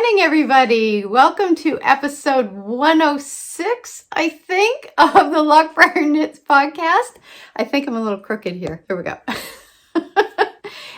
morning, everybody. Welcome to episode 106, I think, of the Loch Briar Knits podcast. I think I'm a little crooked here. Here we go.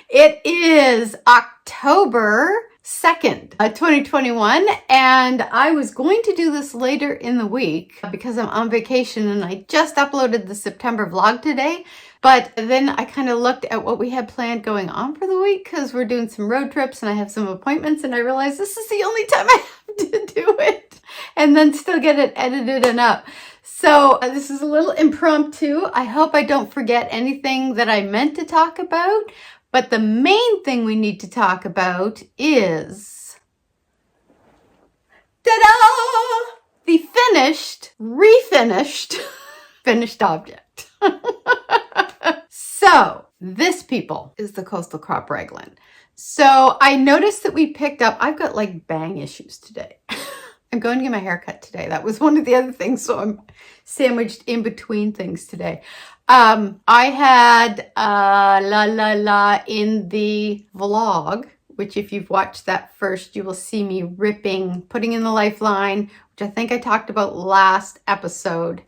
It is October 2nd, 2021, and I was going to do this later in the week because I'm on vacation and I just uploaded the September vlog today. But then I kind of looked at what we had planned going on for the week because we're doing some road trips and I have some appointments, and I realized this is the only time I have to do it and then still get it edited and up. So this is a little impromptu. I hope I don't forget anything that I meant to talk about. But the main thing we need to talk about is, ta-da! The refinished, finished object. So this, people, is the coastal crop raglan. So I noticed that we picked up, I've got like bang issues today. I'm going to get my hair cut today. That was one of the other things. So I'm sandwiched in between things today. I had in the vlog, which if you've watched that first, you will see me putting in the lifeline, which I think I talked about last episode,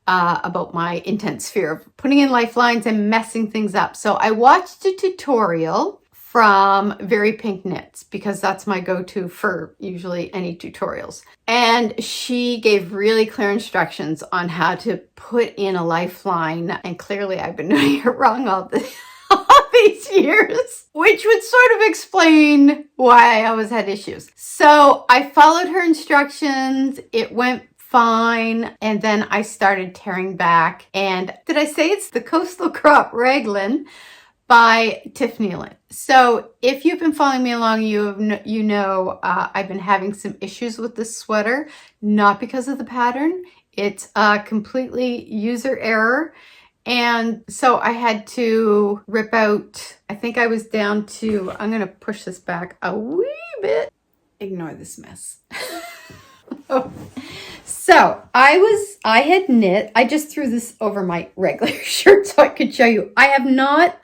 about my intense fear of putting in lifelines and messing things up. So I watched a tutorial from Very Pink Knits because that's my go-to for usually any tutorials. And she gave really clear instructions on how to put in a lifeline. And clearly I've been doing it wrong all these years, which would sort of explain why I always had issues. So I followed her instructions. It went fine. And then I started tearing back. And did I say it's the Coastal Crop Raglan by Tiffany Lynn? So if you've been following me along, you know I've been having some issues with this sweater, not because of the pattern. It's completely user error. And so I had to rip out, I think I was down to, I'm going to push this back a wee bit. Ignore this mess. So I had knit, I just threw this over my regular shirt so I could show you. I have not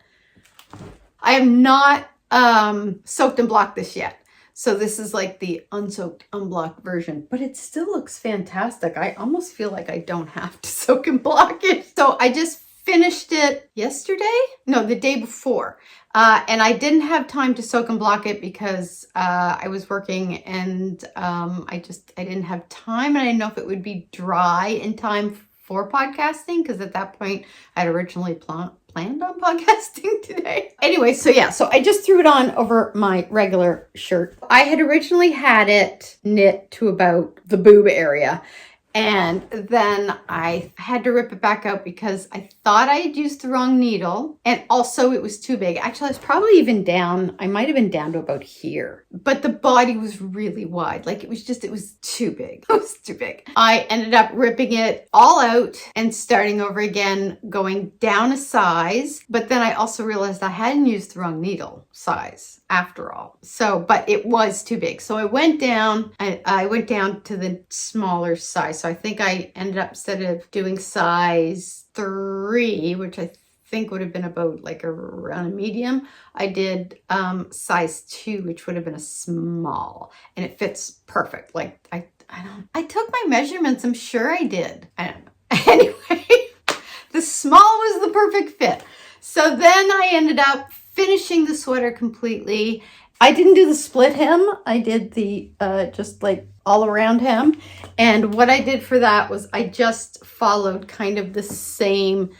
soaked and blocked this yet. So this is like the unsoaked, unblocked version, but it still looks fantastic. I almost feel like I don't have to soak and block it. So I just finished it yesterday? No, the day before. And I didn't have time to soak and block it because I was working and I didn't have time, and I didn't know if it would be dry in time for podcasting because at that point I'd originally planned on podcasting today. Anyway, so I just threw it on over my regular shirt. I had originally had it knit to about the boob area, and then I had to rip it back out because I thought I had used the wrong needle, and also it was too big. Actually, I was probably even down, I might have been down to about here, but the body was really wide. Like it was too big. It was too big. I ended up ripping it all out and starting over again, going down a size, but then I also realized I hadn't used the wrong needle size after all. So, but it was too big. So I went down, I went down to the smaller size. So I think I ended up, instead of doing size 3, which I think would have been about like around a medium, I did size 2, which would have been a small, and it fits perfect. Like I took my measurements. I'm sure I did. I don't know. Anyway, the small was the perfect fit. So then I ended up finishing the sweater completely. I didn't do the split hem. I did the just like all around hem. And what I did for that was I just followed kind of the same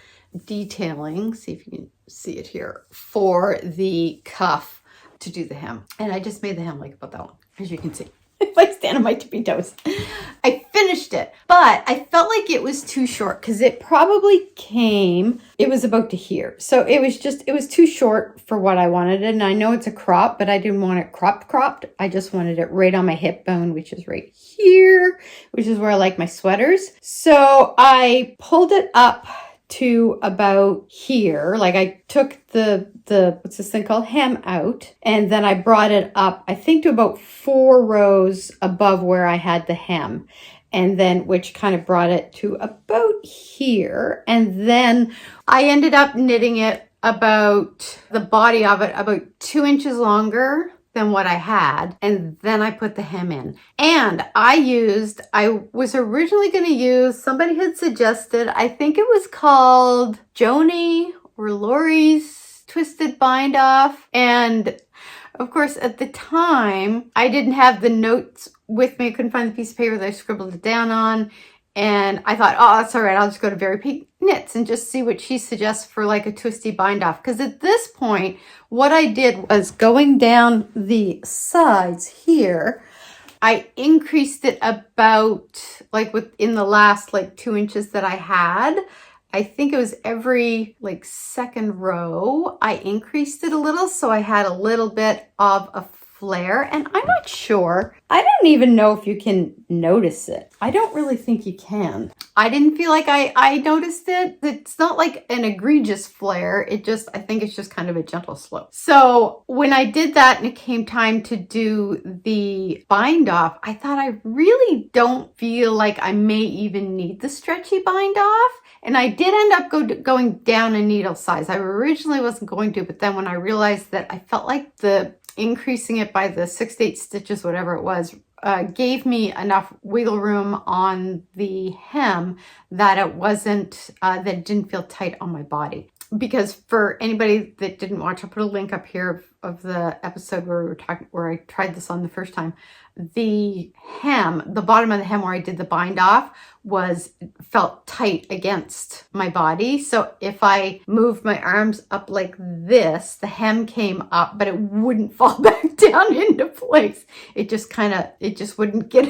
detailing. See if you can see it here for the cuff to do the hem. And I just made the hem like about that long, as you can see. If I stand on my tippy toes. I finished it, but I felt like it was too short because it probably it was about to here. So it was too short for what I wanted. And I know it's a crop, but I didn't want it cropped. I just wanted it right on my hip bone, which is right here, which is where I like my sweaters. So I pulled it up to about here. Like I took the what's this thing called, hem out, and then I brought it up, I think, to about 4 rows above where I had the hem, and then which kind of brought it to about here. And then I ended up knitting it about the body of it about 2 inches longer than what I had, and then I put the hem in. And I was originally going to use, somebody had suggested, I think it was called Joni or Lori's Twisted Bind Off. And of course, at the time, I didn't have the notes with me. I couldn't find the piece of paper that I scribbled it down on. And I thought, oh, that's all right. I'll just go to Very Pink Knits and just see what she suggests for like a twisty bind off. Because at this point, what I did was going down the sides here, I increased it about like within the last like 2 inches that I had. I think it was every like second row, I increased it a little. So I had a little bit of a flare, and I'm not sure. I don't even know if you can notice it. I don't really think you can. I didn't feel like I noticed it. It's not like an egregious flare. I think it's just kind of a gentle slope. So when I did that and it came time to do the bind off, I thought I really don't feel like I may even need the stretchy bind off. And I did end up going down a needle size. I originally wasn't going to, but then when I realized that I felt like increasing it by the 6 to 8 stitches, whatever it was, gave me enough wiggle room on the hem that it didn't feel tight on my body. Because for anybody that didn't watch, I'll put a link up here of the episode where I tried this on the first time. The hem, the bottom of the hem where I did the bind off felt tight against my body. So if I moved my arms up like this, the hem came up, but it wouldn't fall back down into place. It just wouldn't get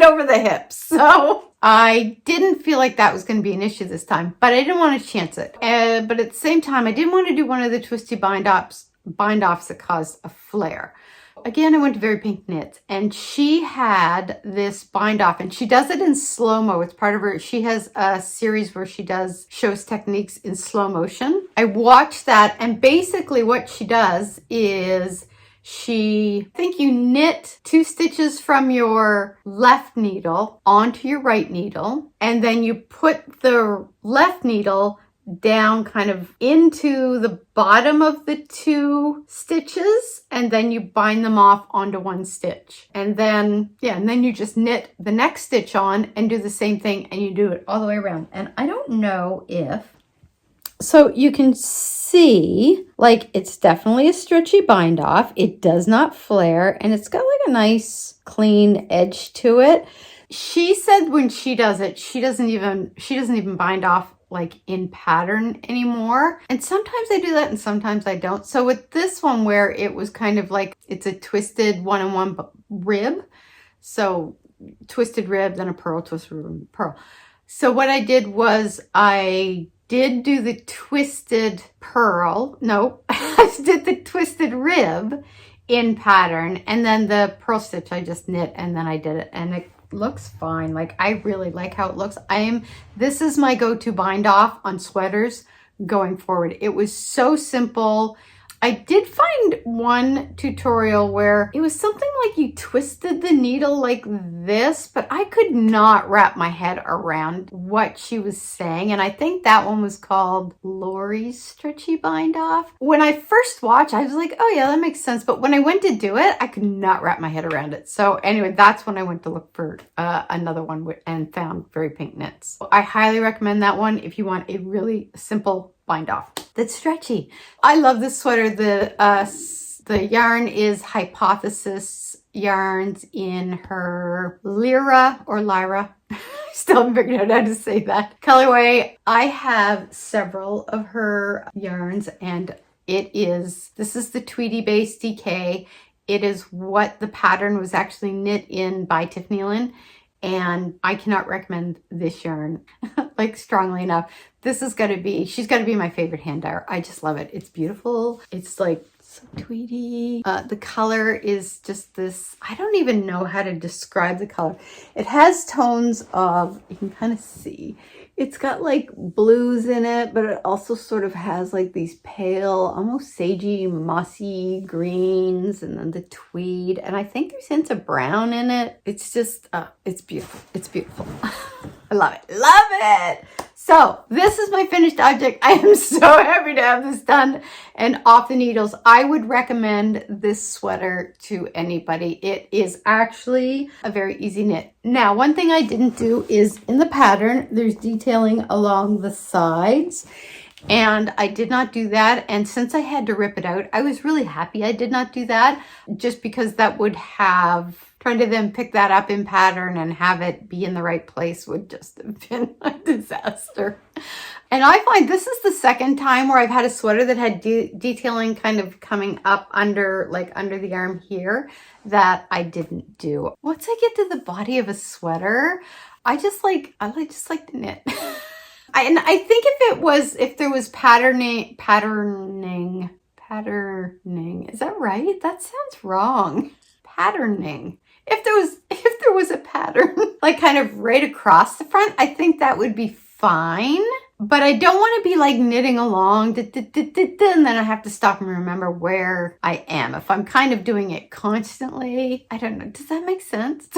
over the hips. So I didn't feel like that was going to be an issue this time, but I didn't want to chance it. But at the same time, I didn't want to do one of the twisty bind offs that caused a flare. Again, I went to Very Pink Knits, and she had this bind off, and she does it in slow-mo. It's part of her, she has a series where she shows techniques in slow motion. I watched that, and basically what she does is I think you knit 2 stitches from your left needle onto your right needle, and then you put the left needle down kind of into the bottom of the 2 stitches, and then you bind them off onto 1 stitch. And then you just knit the next stitch on and do the same thing, and you do it all the way around. And I don't know so you can see, like, it's definitely a stretchy bind off. It does not flare, and it's got like a nice clean edge to it. She said when she does it, she doesn't even bind off like in pattern anymore. And sometimes I do that and sometimes I don't. So with this one, where it was kind of like, it's a twisted 1-on-1 rib. So twisted rib, then a purl, twisted rib, purl. So what I did was I did do the twisted purl. No, I did the twisted rib in pattern, and then the purl stitch I just knit, and then I did it, and it looks fine. Like, I really like how it looks. This is my go-to bind off on sweaters going forward. It was so simple. I did find one tutorial where it was something like you twisted the needle like this, but I could not wrap my head around what she was saying. And I think that one was called Lori's Stretchy Bind Off. When I first watched, I was like, oh yeah, that makes sense. But when I went to do it, I could not wrap my head around it. So anyway, that's when I went to look for another one and found Very Pink Knits. I highly recommend that one if you want a really simple bind off that's stretchy. I love this sweater. The yarn is Hypothesis yarns in her Lyra. Still haven't figured out how to say that colorway. I have several of her yarns, and this is the Tweedy Base DK. It is what the pattern was actually knit in by Tiffany Lynn. And I cannot recommend this yarn like strongly enough. She's got to be my favorite hand dyer. I just love it. It's beautiful. It's like so tweedy. The color is just this, I don't even know how to describe the color. It has tones of, you can kind of see, it's got like blues in it, but it also sort of has like these pale, almost sagey, mossy greens, and then the tweed. And I think there's hints of brown in it. It's just, it's beautiful. It's beautiful. I love it. Love it. So So this is my finished object. I am so happy to have this done and off the needles. I would recommend this sweater to anybody. It is actually a very easy knit. Now, one thing I didn't do is in the pattern, there's detailing along the sides. And I did not do that. And since I had to rip it out, I was really happy I did not do that, just because that would have, trying to then pick that up in pattern and have it be in the right place would just have been a disaster. And I find this is the second time where I've had a sweater that had detailing kind of coming up under, like under the arm here, that I didn't do. Once I get to the body of a sweater, I just like to knit. And I think if there was patterning, is that right? That sounds wrong. Patterning. If there was a pattern, like kind of right across the front, I think that would be fine. But I don't want to be like knitting along, and then I have to stop and remember where I am. If I'm kind of doing it constantly, I don't know. Does that make sense?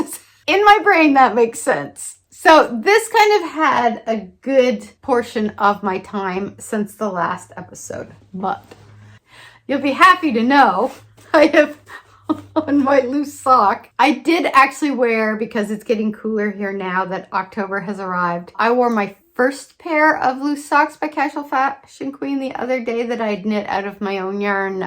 In my brain, that makes sense. So this kind of had a good portion of my time since the last episode, but you'll be happy to know I have on my loose sock. I did actually wear, because it's getting cooler here now that October has arrived, I wore my first pair of loose socks by Casual Fashion Queen the other day that I'd knit out of my own yarn,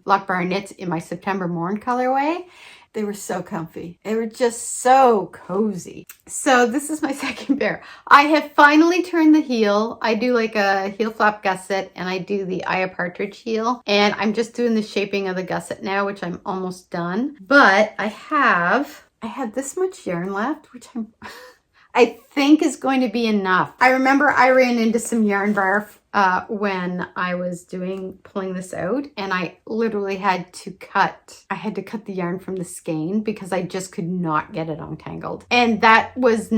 Loch Briar Knits, in my September Morn colorway. They were so comfy. They were just so cozy. So this is my second pair. I have finally turned the heel. I do like a heel flap gusset, and I do the Aya Partridge heel. And I'm just doing the shaping of the gusset now, which I'm almost done. But I have this much yarn left, which I think is going to be enough. I remember I ran into some yarn bar when I was pulling this out, and I literally had to cut the yarn from the skein because I just could not get it untangled. And that was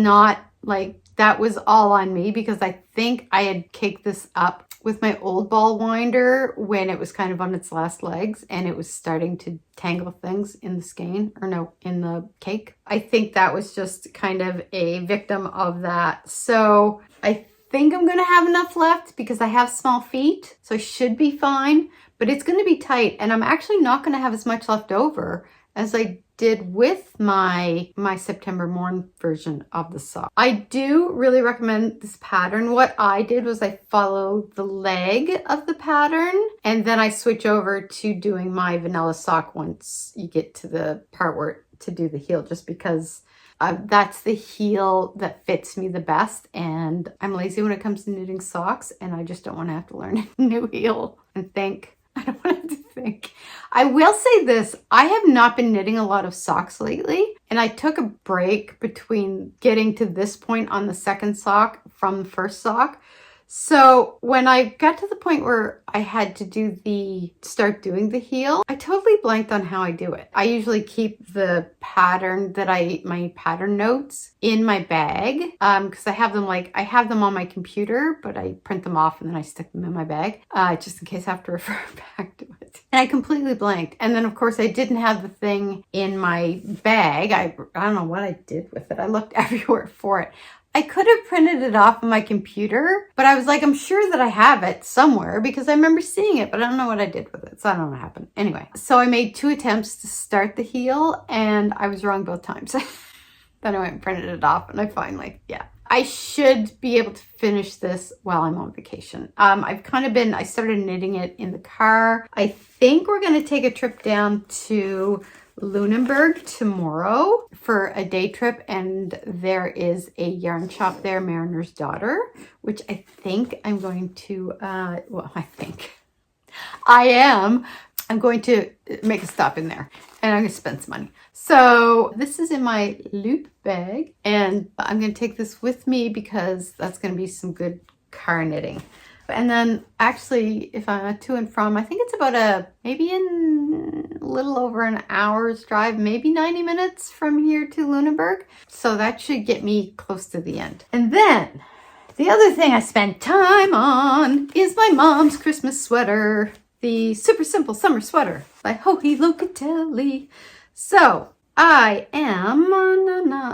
all on me, because I think I had caked this up with my old ball winder when it was kind of on its last legs and it was starting to tangle things in the skein, or no, in the cake. I think that was just kind of a victim of that. So I think I'm going to have enough left because I have small feet, so I should be fine, but it's going to be tight, and I'm actually not going to have as much left over as I did with my September Morn version of the sock. I do really recommend this pattern. What I did was I followed the leg of the pattern, and then I switch over to doing my vanilla sock once you get to the part where to do the heel, just because that's the heel that fits me the best, and I'm lazy when it comes to knitting socks, and I just don't want to have to learn a new heel and think. I don't want to think. I will say this, I have not been knitting a lot of socks lately, and I took a break between getting to this point on the second sock from the first sock. So when I got to the point where I had to start doing the heel, I totally blanked on how I do it. I usually keep the pattern my pattern notes in my bag, because I have them on my computer, but I print them off and then I stick them in my bag, just in case I have to refer back to it. And I completely blanked. And then of course I didn't have the thing in my bag. I don't know what I did with it. I looked everywhere for it. I could have printed it off on my computer, but I was like, I'm sure that I have it somewhere because I remember seeing it, but I don't know what I did with it. So I don't know what happened. Anyway, so I made 2 attempts to start the heel and I was wrong both times. Then I went and printed it off and I should be able to finish this while I'm on vacation. I started knitting it in the car. I think we're going to take a trip down to Lunenburg tomorrow for a day trip, and there is a yarn shop there, Mariner's Daughter, which I think I'm going to, I'm going to make a stop in there, and I'm going to spend some money. So this is in my loop bag, and I'm going to take this with me because that's going to be some good car knitting. And then actually, if I'm to and from, I think it's about maybe in a little over an hour's drive, maybe 90 minutes from here to Lunenburg. So that should get me close to the end. And then the other thing I spent time on is my mom's Christmas sweater, the Super Simple Summer Sweater by Hohi Locatelli. So I am,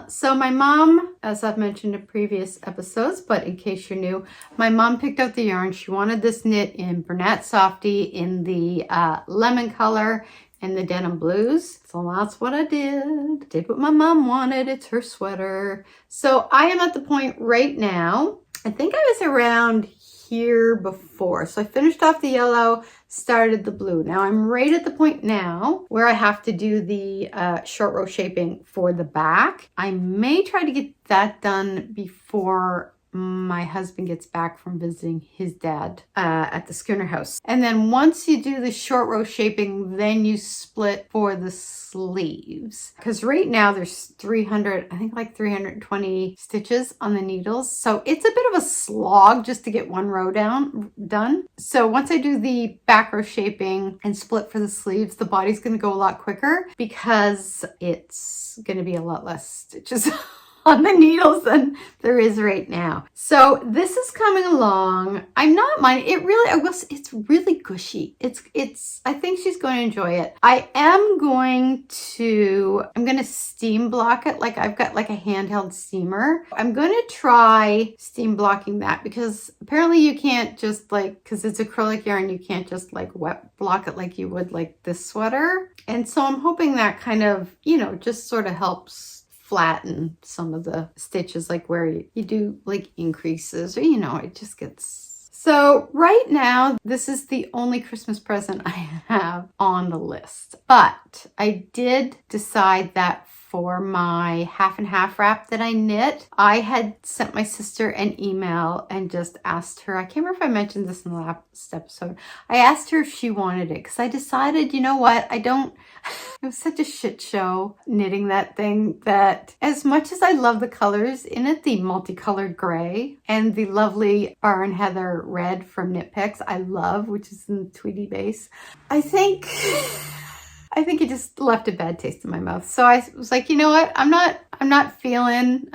so my mom, as I've mentioned in previous episodes, but in case you're new, my mom picked out the yarn. She wanted this knit in Bernat Softy in the lemon color and the denim blues. So that's what I did. Did what my mom wanted. It's her sweater. So I am at the point right now, I think I was around here before. So I finished off the yellow, started the blue. Now I'm right at the point now where I have to do the short row shaping for the back. I may try to get that done before my husband gets back from visiting his dad at the Schooner house. And then once you do the short row shaping, then you split for the sleeves. Because right now there's 300, I think like 320 stitches on the needles. So it's a bit of a slog just to get one row done. So once I do the back row shaping and split for the sleeves, the body's going to go a lot quicker because it's going to be a lot less stitches on the needles than there is right now. So this is coming along. I'm not minding it really. It's really gushy. I think she's going to enjoy it. I'm going to steam block it. Like I've got like a handheld steamer. I'm going to try steam blocking that because apparently you can't just because it's acrylic yarn, you can't just wet block it like you would like this sweater. And so I'm hoping that kind of, just sort of helps flatten some of the stitches, like where you do like increases or it just gets. So right now this is the only Christmas present I have on the list, but I did decide that for my half and half wrap that I knit, I had sent my sister an email and just asked her, I can't remember if I mentioned this in the last episode, I asked her if she wanted it because I decided, you know what, it was such a shit show knitting that thing that as much as I love the colors in it, the multicolored gray and the lovely Bar and Heather red from Knit Picks I love, which is in Tweedy base, I think it just left a bad taste in my mouth. So I was like, you know what? I'm not feeling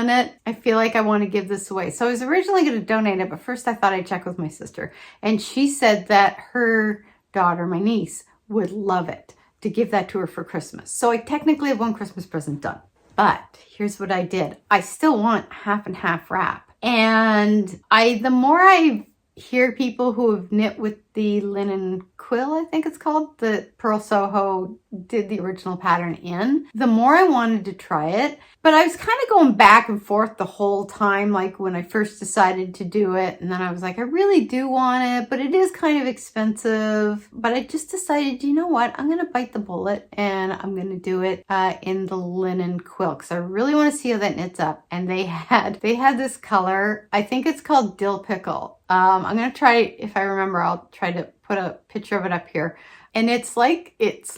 it. I feel like I want to give this away. So I was originally going to donate it, but first I thought I'd check with my sister. And she said that her daughter, my niece, would love it to give that to her for Christmas. So I technically have one Christmas present done. But here's what I did. I still want half and half wrap. And the more I hear people who have knit with the linen quill, I think it's called, the Pearl Soho did the original pattern in, the more I wanted to try it. But I was kind of going back and forth the whole time, like when I first decided to do it. And then I was like, I really do want it, but it is kind of expensive. But I just decided, you know what? I'm going to bite the bullet and I'm going to do it in the linen quill because I really want to see how that knits up. And they had this color, I think it's called Dill Pickle. I'm going to try, if I remember, I'll try to put a picture of it up here. And it's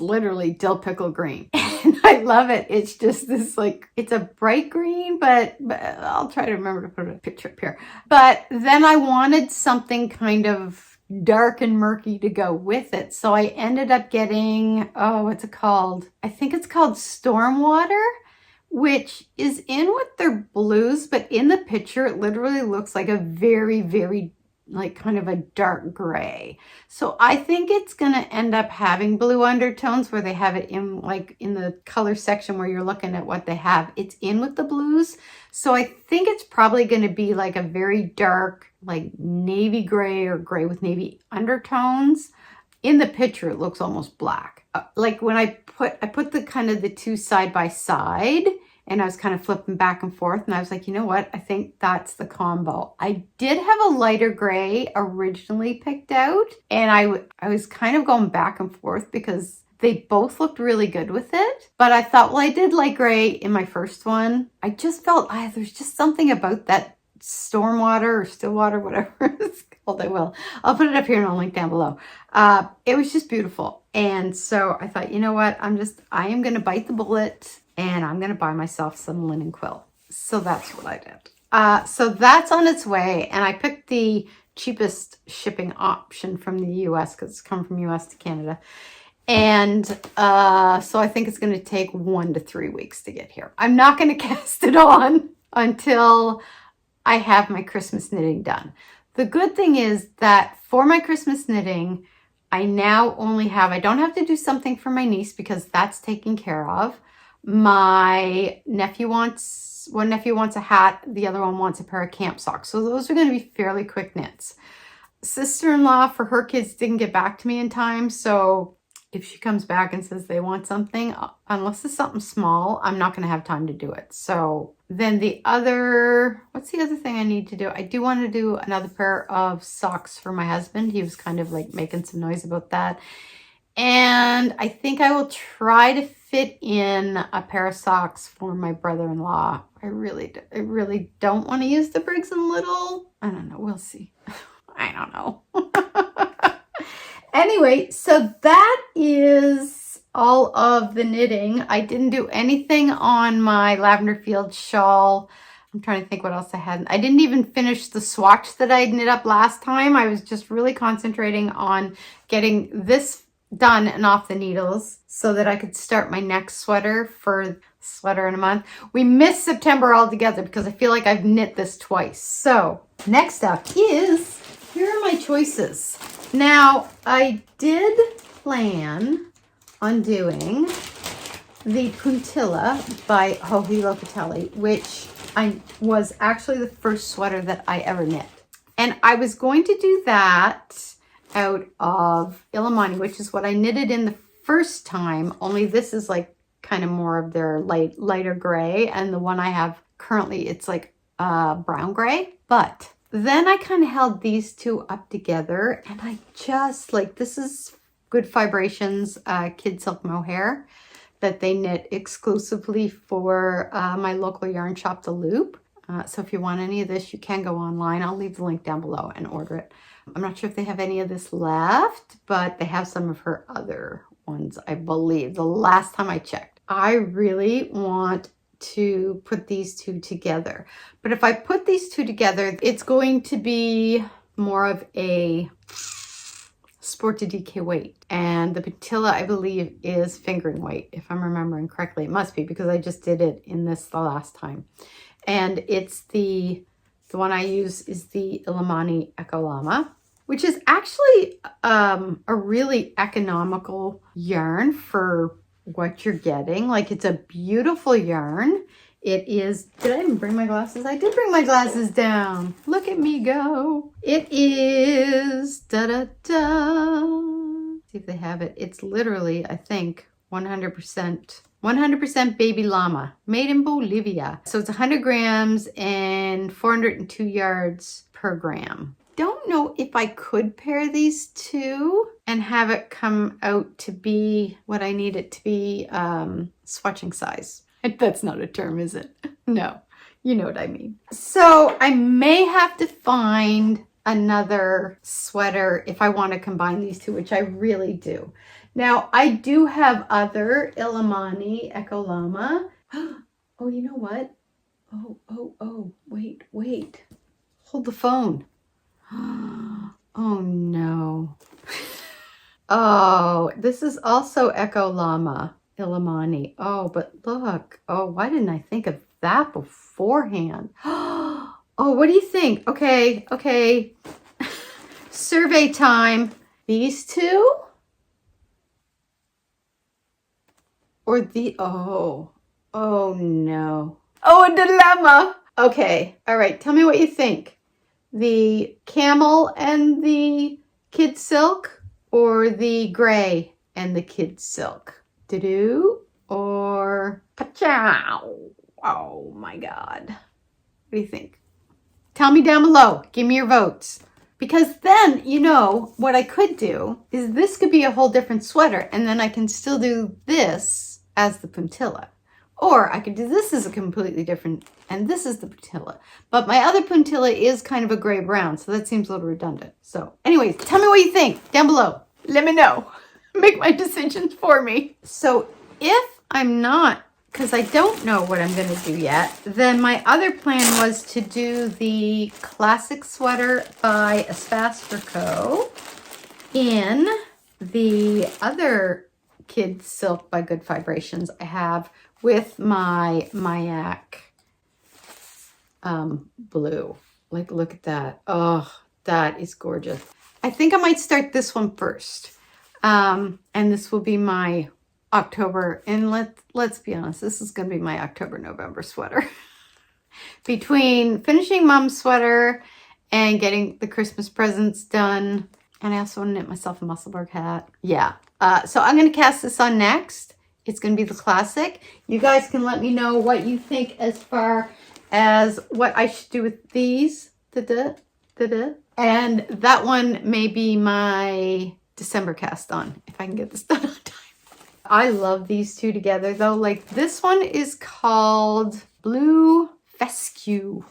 literally dill pickle green. And I love it. It's just this it's a bright green, but I'll try to remember to put a picture up here. But then I wanted something kind of dark and murky to go with it. So I ended up getting, what's it called? I think it's called Stormwater, which is in with their blues, but in the picture, it literally looks like a very, very kind of a dark gray. So I think it's going to end up having blue undertones where they have it in in the color section where you're looking at what they have. It's in with the blues. So I think it's probably going to be like a very dark, navy gray or gray with navy undertones. In the picture, it looks almost black. When I put the kind of the two side by side, and I was kind of flipping back and forth, and I was like, you know what? I think that's the combo. I did have a lighter gray originally picked out, and I was kind of going back and forth because they both looked really good with it. But I thought, well, I did light gray in my first one. I just felt there's just something about that Stormwater or Stillwater, whatever it's called. I'll put it up here and I'll link down below. It was just beautiful. And so I thought, you know what? I am going to bite the bullet and I'm going to buy myself some linen quill. So that's what I did. So that's on its way. And I picked the cheapest shipping option from the US because it's come from US to Canada. And so I think it's going to take 1 to 3 weeks to get here. I'm not going to cast it on until I have my Christmas knitting done. The good thing is that for my Christmas knitting, I now only have, I don't have to do something for my niece because that's taken care of. My nephew wants, one nephew wants a hat, the other one wants a pair of camp socks. So those are going to be fairly quick knits. Sister-in-law for her kids didn't get back to me in time, so if she comes back and says they want something, unless it's something small, I'm not going to have time to do it. So then the other, what's the other thing I need to do? I do want to do another pair of socks for my husband. He was kind of like making some noise about that. And I think I will try to fit in a pair of socks for my brother-in-law. I really don't want to use the Briggs & Little. I don't know. We'll see. I don't know. Anyway, so that is all of the knitting. I didn't do anything on my lavender field shawl. I'm trying to think what else I had. I didn't even finish the swatch that I knit up last time. I was just really concentrating on getting this done and off the needles so that I could start my next sweater for sweater in a month. We missed September altogether because I feel like I've knit this twice. So next up is, here are my choices. Now, I did plan on doing the Puntilla by Joji Locatelli, which was actually the first sweater that I ever knit. And I was going to do that out of Illimani, which is what I knitted in the first time, only this is like kind of more of their lighter gray. And the one I have currently, it's like brown gray. But then I kind of held these two up together and I just like, this is Good Fibrations Kid Silk Mohair that they knit exclusively for my local yarn shop, The Loop. So if you want any of this, you can go online. I'll leave the link down below and order it. I'm not sure if they have any of this left, but they have some of her other ones, I believe, the last time I checked. I really want to put these two together. But if I put these two together, it's going to be more of a sport de DK weight. And the Puntilla, I believe, is fingering weight, if I'm remembering correctly. It must be because I just did it in this the last time. And it's the one I use is the Illimani Echo Llama, which is actually a really economical yarn for what you're getting. Like, it's a beautiful yarn. It is, did I even bring my glasses? I did bring my glasses down. Look at me go. It is, da-da-da. See if they have it. It's literally, I think, 100% baby llama, made in Bolivia. So it's 100 grams and 402 yards per gram. Don't know if I could pair these two and have it come out to be what I need it to be, swatching size. That's not a term, is it? No, you know what I mean. So I may have to find another sweater if I want to combine these two, which I really do. Now, I do have other Illimani Echo Llama. Oh, you know what? Oh, wait. Hold the phone. Oh, no. Oh, this is also Echo Llama Illimani. Oh, but look. Oh, why didn't I think of that beforehand? Oh, what do you think? Okay. Survey time. These two? Or the, oh no. Oh, a dilemma. Okay, all right, tell me what you think. The camel and the kid silk, or the gray and the kid silk? Do or ka-chow? Oh my God. What do you think? Tell me down below. Give me your votes. Because then, you know, what I could do is this could be a whole different sweater, and then I can still do this as the Puntilla. Or I could do this as a completely different, and this is the Puntilla. But my other Puntilla is kind of a gray brown, so that seems a little redundant. So anyways, tell me what you think down below. Let me know. Make my decisions for me. So if I'm not, because I don't know what I'm going to do yet, then my other plan was to do the classic sweater by Etcetera Co. in the other kid silk by Good Fibrations I have with my Mayak blue. Like, look at that. Oh, that is gorgeous. I think I might start this one first. And this will be my October, and let's be honest, this is going to be my October-November sweater. Between finishing Mom's sweater and getting the Christmas presents done, and I also want to knit myself a Musselburgh hat. Yeah. So I'm going to cast this on next. It's going to be the classic. You guys can let me know what you think as far as what I should do with these. And that one may be my December cast on, if I can get this done on time. I love these two together though. Like this one is called Blue Fescue.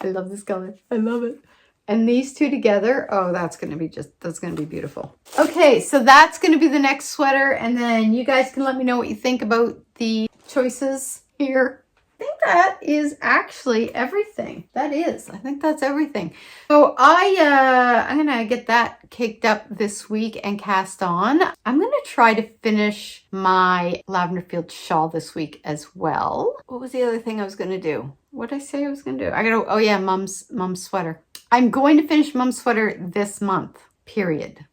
I love this color. I love it. And these two together, oh, that's going to be beautiful. Okay, so that's going to be the next sweater. And then you guys can let me know what you think about the choices here. I think that is actually everything. I think that's everything. So I'm going to get that caked up this week and cast on. I'm going to try to finish my lavender field shawl this week as well. What was the other thing I was going to do? What did I say I was going to do? Oh yeah, Mom's sweater. I'm going to finish Mom's sweater this month, period.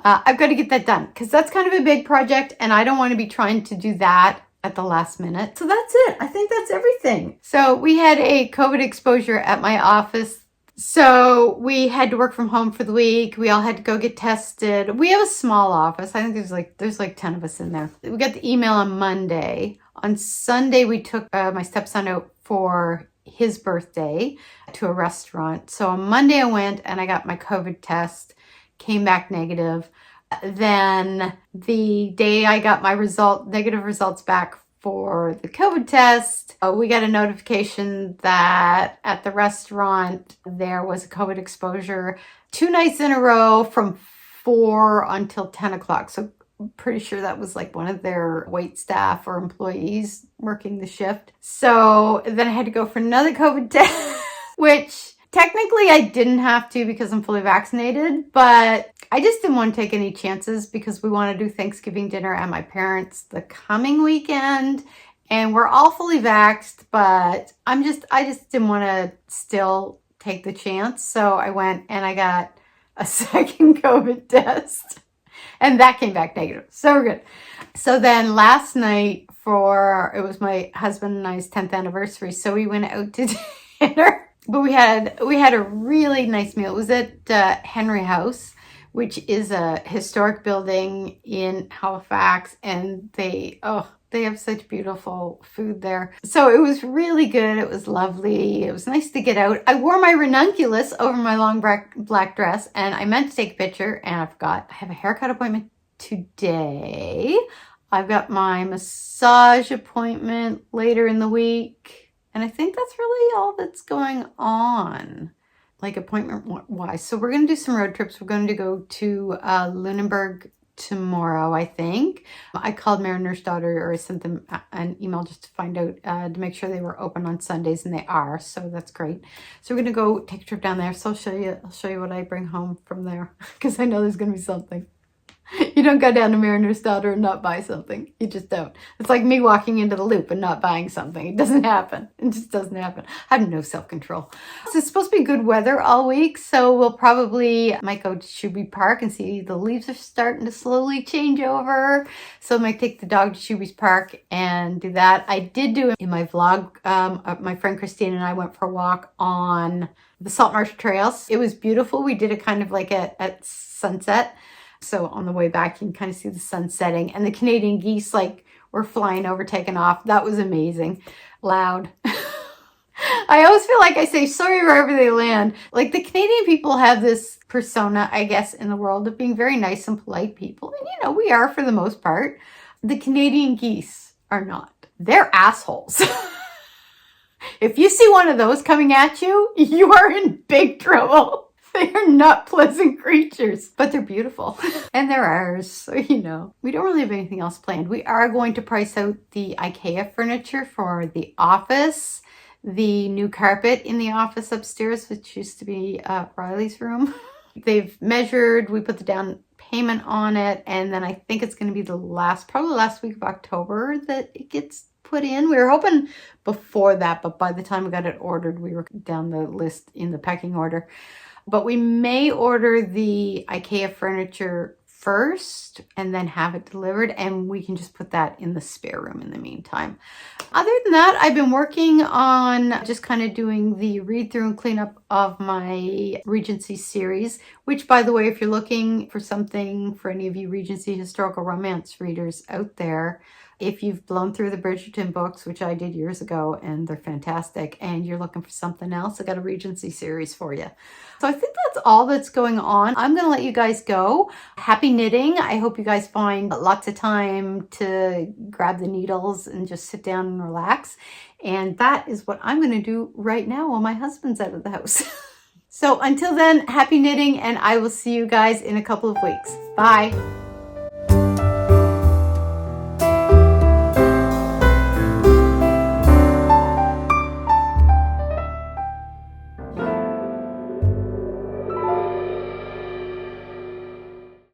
I've got to get that done because that's kind of a big project and I don't want to be trying to do that at the last minute. So that's it. I think that's everything. So we had a COVID exposure at my office. So we had to work from home for the week. We all had to go get tested. We have a small office. I think there's like 10 of us in there. We got the email on Monday. On Sunday, we took my stepson out for his birthday to a restaurant. So on Monday I went and I got my COVID test, came back negative. Then the day I got my negative results back for the COVID test, we got a notification that at the restaurant there was a COVID exposure 2 nights in a row from 4 until 10 o'clock. So I'm pretty sure that was like one of their wait staff or employees working the shift. So then I had to go for another COVID test, which technically I didn't have to because I'm fully vaccinated, but I just didn't want to take any chances because we want to do Thanksgiving dinner at my parents' the coming weekend. And we're all fully vaxxed, but I just didn't want to still take the chance. So I went and I got a second COVID test. And that came back negative. So we're good. So then last night it was my husband and I's 10th anniversary. So we went out to dinner. But we had a really nice meal. It was at Henry House, which is a historic building in Halifax. And they have such beautiful food there. So it was really good. It was lovely. It was nice to get out. I wore my ranunculus over my long black dress and I meant to take a picture and I forgot. I have a haircut appointment today. I've got my massage appointment later in the week. And I think that's really all that's going on, like appointment-wise. So we're going to do some road trips. We're going to go to Lunenburg tomorrow, I think. I called Mariner's daughter, or I sent them an email just to find out, to make sure they were open on Sundays, and they are, so that's great. So we're gonna go take a trip down there. So I'll show you what I bring home from there, because I know there's gonna be something. You don't go down to Mariner's daughter and not buy something. You just don't. It's like me walking into the Loop and not buying something. It doesn't happen. It just doesn't happen. I have no self-control. So it's supposed to be good weather all week, so we'll might go to Shuby Park and see the leaves are starting to slowly change over. So I might take the dog to Shuby's Park and do that. I did do it in my vlog. My friend Christine and I went for a walk on the Saltmarsh Trails. It was beautiful. We did it kind of like at sunset. So on the way back, you can kind of see the sun setting, and the Canadian geese were flying over, taking off. That was amazing. Loud. I always feel like I say sorry wherever they land. Like, the Canadian people have this persona, I guess, in the world of being very nice and polite people. And, we are for the most part. The Canadian geese are not. They're assholes. If you see one of those coming at you, you are in big trouble. They are not pleasant creatures, but they're beautiful. And they're ours, so we don't really have anything else planned. We are going to price out the IKEA furniture for the office, the new carpet in the office upstairs, which used to be Riley's room. They've measured, we put the down payment on it, and then I think it's going to be probably the last week of October that it gets put in. We were hoping before that, but by the time we got it ordered, we were down the list in the pecking order. But we may order the IKEA furniture first and then have it delivered, and we can just put that in the spare room in the meantime. Other than that, I've been working on just kind of doing the read through and cleanup of my Regency series, which, by the way, if you're looking for something for any of you Regency historical romance readers out there, if you've blown through the Bridgerton books, which I did years ago, and they're fantastic, and you're looking for something else, I got a Regency series for you. So I think that's all that's going on. I'm going to let you guys go. Happy knitting. I hope you guys find lots of time to grab the needles and just sit down and relax. And that is what I'm going to do right now while my husband's out of the house. So until then, happy knitting, and I will see you guys in a couple of weeks. Bye.